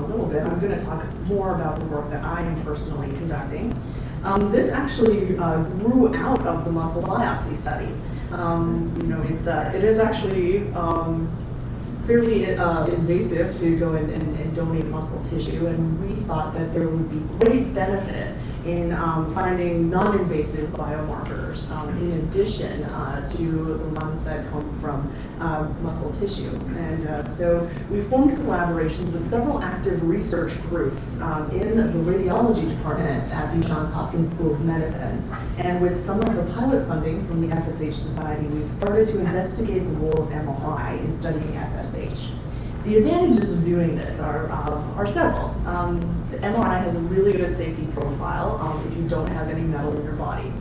little bit, I'm going to talk more about the work that I am personally conducting. This actually grew out of the muscle biopsy study. It is actually fairly invasive to go and donate muscle tissue, and we thought that there would be great benefit in finding non-invasive biomarkers in addition to the ones that come from muscle tissue. And so we formed collaborations with several active research groups in the radiology department at the Johns Hopkins School of Medicine. And with some of the pilot funding from the FSH Society, we've started to investigate the role of MRI in studying FSH. The advantages of doing this are several. The MRI has a really good safety profile if you don't have any metal in your body.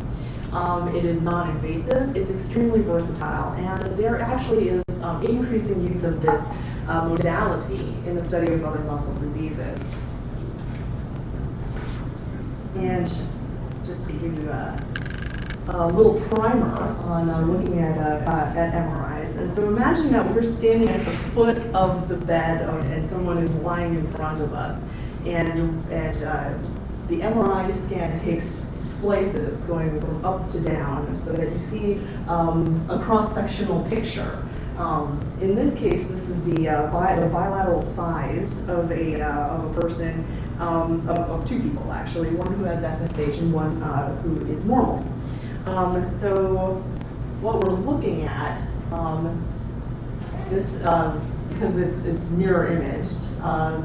It is non-invasive, it's extremely versatile, and there actually is increasing use of this modality in the study of other muscle diseases. And just to give you a little primer on looking at MRIs. And so imagine that we're standing at the foot of the bed and someone is lying in front of us, and the MRI scan takes slices going from up to down so that you see a cross-sectional picture. In this case, this is the bilateral thighs of a person, of two people actually, one who has FSH and one who is normal. So what we're looking at, this because it's mirror imaged,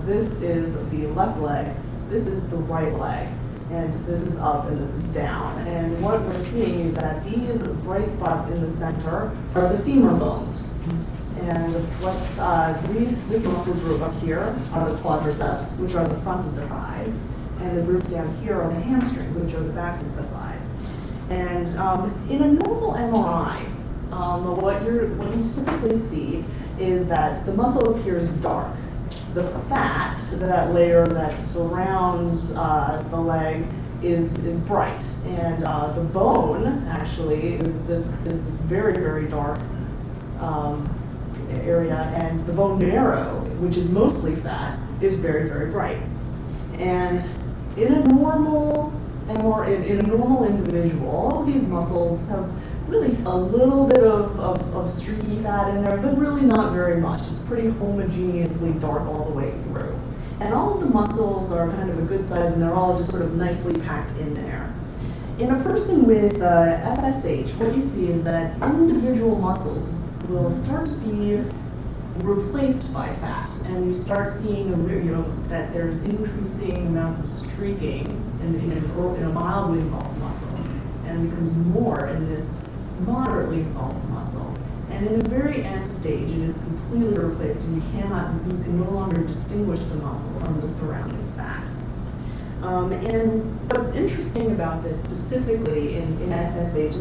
this is the left leg, this is the right leg, and this is up and this is down. And what we're seeing is that these bright spots in the center are the femur bones. And this muscle group up here are the quadriceps, which are the front of the thighs, and the group down here are the hamstrings, which are the backs of the thighs. And in a normal MRI, what you typically see is that the muscle appears dark. The fat, that layer that surrounds the leg, is bright, and the bone actually is this very, very dark area, and the bone marrow, which is mostly fat, is very, very bright. And in a normal individual, all of these muscles have really a little bit of streaky fat in there, but really not very much. It's pretty homogeneously dark all the way through. And all of the muscles are kind of a good size, and they're all just sort of nicely packed in there. In a person with FSH, what you see is that individual muscles will start to be replaced by fat, and you start seeing that there's increasing amounts of streaking in a mildly involved muscle, and it becomes more in this moderately involved muscle. And in the very end stage, it is completely replaced, and you can no longer distinguish the muscle from the surrounding fat. And what's interesting about this specifically in FSH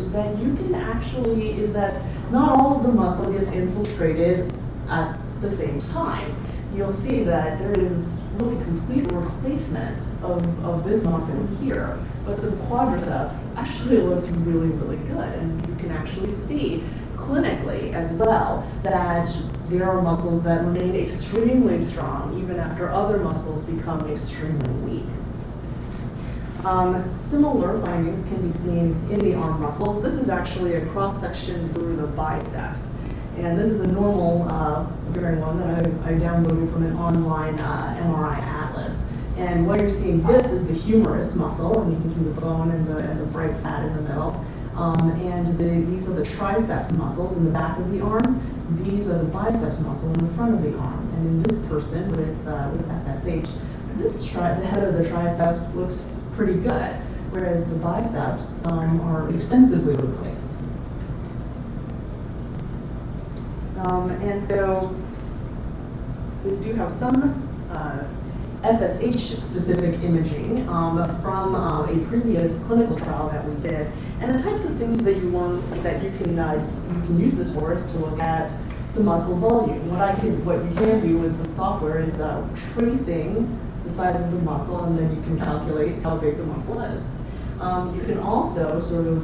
is that not all of the muscle gets infiltrated at the same time. You'll see that there is really complete replacement of this muscle here, but the quadriceps actually looks really, really good, and you can actually see clinically as well that there are muscles that remain extremely strong even after other muscles become extremely weak. Similar findings can be seen in the arm muscles. This is actually a cross-section through the biceps. And this is a normal figuring one that I downloaded from an online MRI atlas. And what you're seeing, this is the humerus muscle, and you can see the bone and the bright fat in the middle. These are the triceps muscles in the back of the arm. These are the biceps muscle in the front of the arm. And in this person with FSH, the head of the triceps looks pretty good, whereas the biceps are extensively replaced. And so we do have some FSH-specific imaging from a previous clinical trial that we did, and the types of things that you can use this for is to look at the muscle volume. What you can do with the software is tracing the size of the muscle, and then you can calculate how big the muscle is. You can also sort of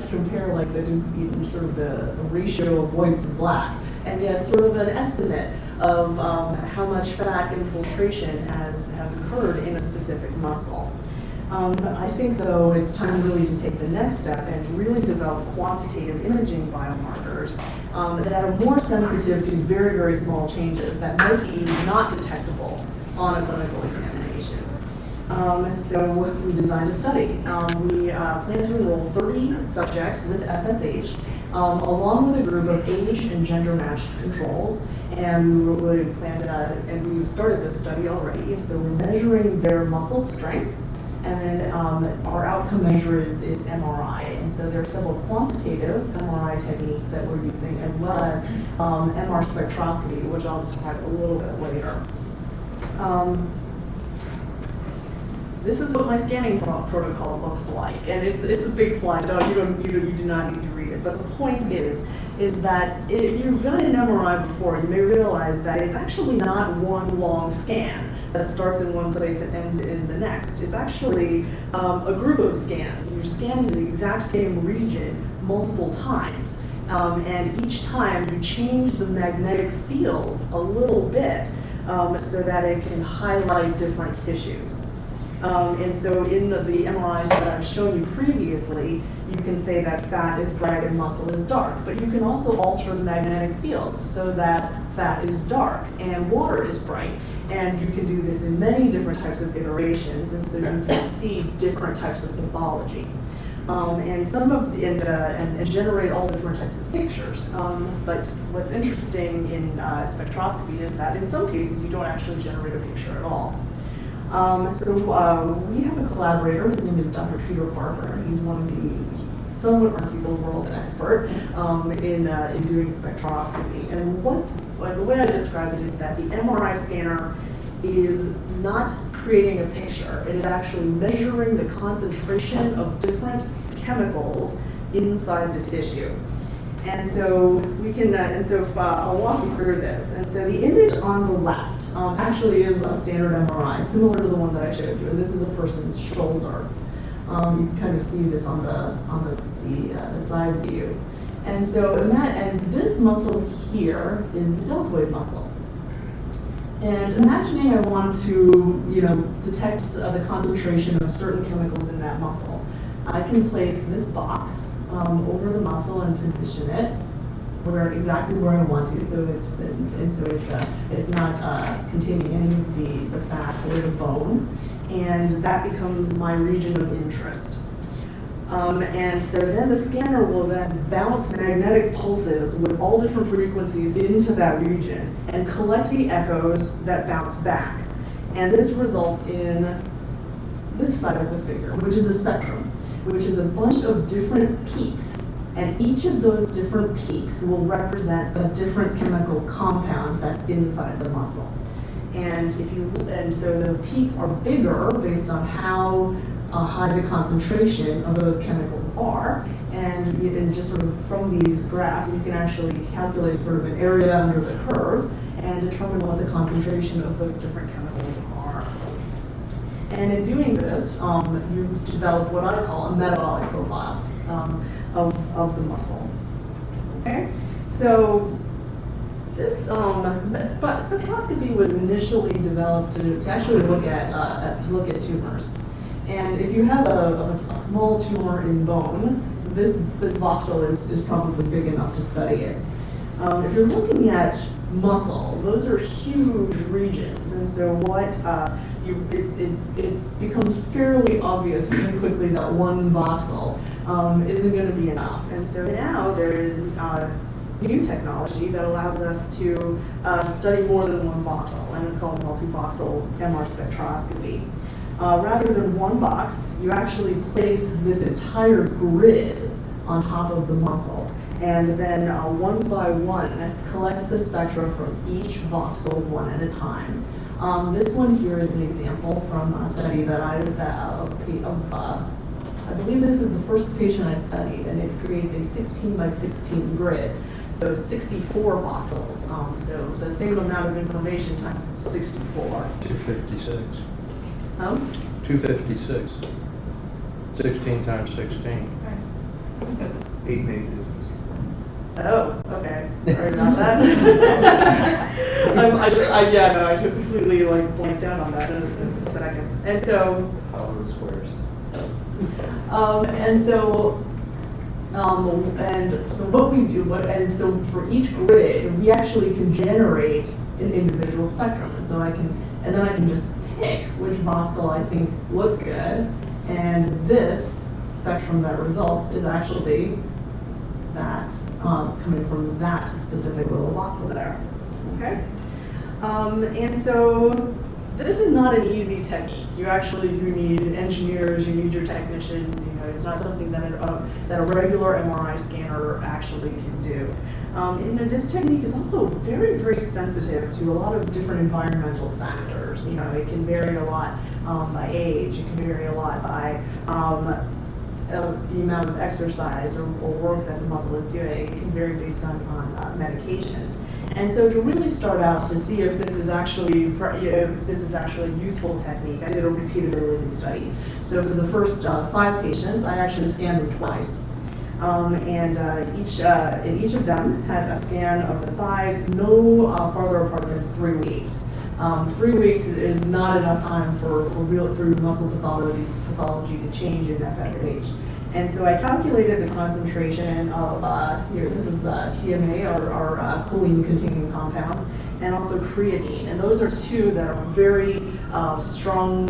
compare like the ratio of white to black, and get sort of an estimate of how much fat infiltration has occurred in a specific muscle. I think, though, it's time really to take the next step and really develop quantitative imaging biomarkers that are more sensitive to very, very small changes that might be not detectable on a clinical examination. So we designed a study. We plan to enroll 30 subjects with FSH, along with a group of age and gender matched controls. And we planned, and we've started this study already. And so we're measuring their muscle strength. And then our outcome measure is MRI. And so there are several quantitative MRI techniques that we're using, as well as MR spectroscopy, which I'll describe a little bit later. This is what my scanning protocol looks like, and it's a big slide. You do not need to read it. But the point is that if you've done an MRI before, you may realize that it's actually not one long scan that starts in one place and ends in the next. It's actually a group of scans. You're scanning the exact same region multiple times. And each time you change the magnetic fields a little bit so that it can highlight different tissues. And so in the MRIs that I've shown you previously, you can say that fat is bright and muscle is dark, but you can also alter the magnetic fields so that fat is dark and water is bright. And you can do this in many different types of iterations, and so you can see different types of pathology. And some of the, and generate all different types of pictures. But what's interesting in spectroscopy is that in some cases you don't actually generate a picture at all. So we have a collaborator. His name is Dr. Peter Barber. He's one of the somewhat arguable world expert in doing spectroscopy. And the way I describe it is that the MRI scanner is not creating a picture. It is actually measuring the concentration of different chemicals inside the tissue. And so we can, I'll walk you through this. And so the image on the left actually is a standard MRI, similar to the one that I showed you. And this is a person's shoulder. You can kind of see this on the side view. And so this muscle here is the deltoid muscle. And imagining I want to, detect the concentration of certain chemicals in that muscle, I can place this box over the muscle and position it exactly where I want to, so it's not containing any of the fat or the bone, and that becomes my region of interest. And so then the scanner will then bounce magnetic pulses with all different frequencies into that region and collect the echoes that bounce back. And this results in this side of the figure, which is a spectrum, which is a bunch of different peaks. And each of those different peaks will represent a different chemical compound that's inside the muscle. And so the peaks are bigger based on how high the concentration of those chemicals are. And just sort of from these graphs, you can actually calculate sort of an area under the curve and determine what the concentration of those different chemicals are. And in doing this, you develop what I call a metabolic profile of the muscle. Okay, so this spectroscopy was initially developed to actually look at tumors. And if you have a small tumor in bone, this voxel is probably big enough to study it. If you're looking at muscle, those are huge regions, and so it becomes fairly obvious very quickly that one voxel isn't going to be enough. And so now there is new technology that allows us to study more than one voxel, and it's called multivoxel MR spectroscopy. Rather than one box, you actually place this entire grid on top of the muscle, and then one by one collect the spectra from each voxel one at a time. This one here is an example from a study that I believe this is the first patient I studied, and it creates a 16 by 16 grid. So 64 voxels, so the same amount of information times 64. 256. 256. 16 times 16. 8 maybe is Oh, okay. Sorry about that. Yeah, no, I completely like blanked out on that in a second. And so, Power of squares. and so what we do, and so for each grid, we actually can generate an individual spectrum. And so and then I can just pick which voxel I think looks good, and this spectrum that results is actually that coming from that specific little voxel there. Okay, and so this is not an easy technique. You actually do need engineers, you need your technicians. You know, it's not something that a regular MRI scanner actually can do. And this technique is also very, very sensitive to a lot of different environmental factors. You know, it can vary a lot by age. It can vary a lot by the amount of exercise or work that the muscle is doing. It can vary based on medications. And so to really start out to see if this is actually a useful technique, I did a repeatability study. So for the first 5 patients, I actually scanned them twice. And each of them had a scan of the thighs no farther apart than 3 weeks. 3 weeks is not enough time for muscle pathology to change in FSH. And so I calculated the concentration of, here, this is TMA, or choline-containing compounds, and also creatine. And those are 2 that are very strong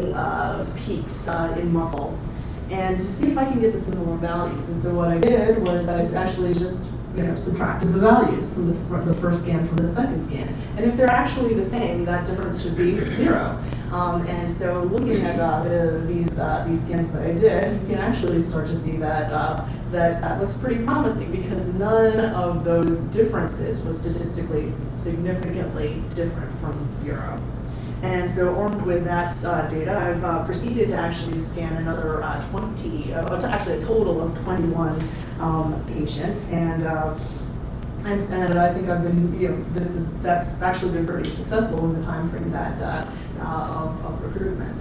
peaks in muscle. And to see if I can get the similar values. And so what I did was I actually just subtracted the values from the first scan from the second scan. And if they're actually the same, that difference should be 0. And so looking at these scans that I did, you can actually start to see that looks pretty promising, because none of those differences was statistically significantly different from 0. And so armed with that data, I've proceeded to actually scan another 20, actually a total of 21 patients. And I think I've been, that's actually been pretty successful in the time frame that of recruitment.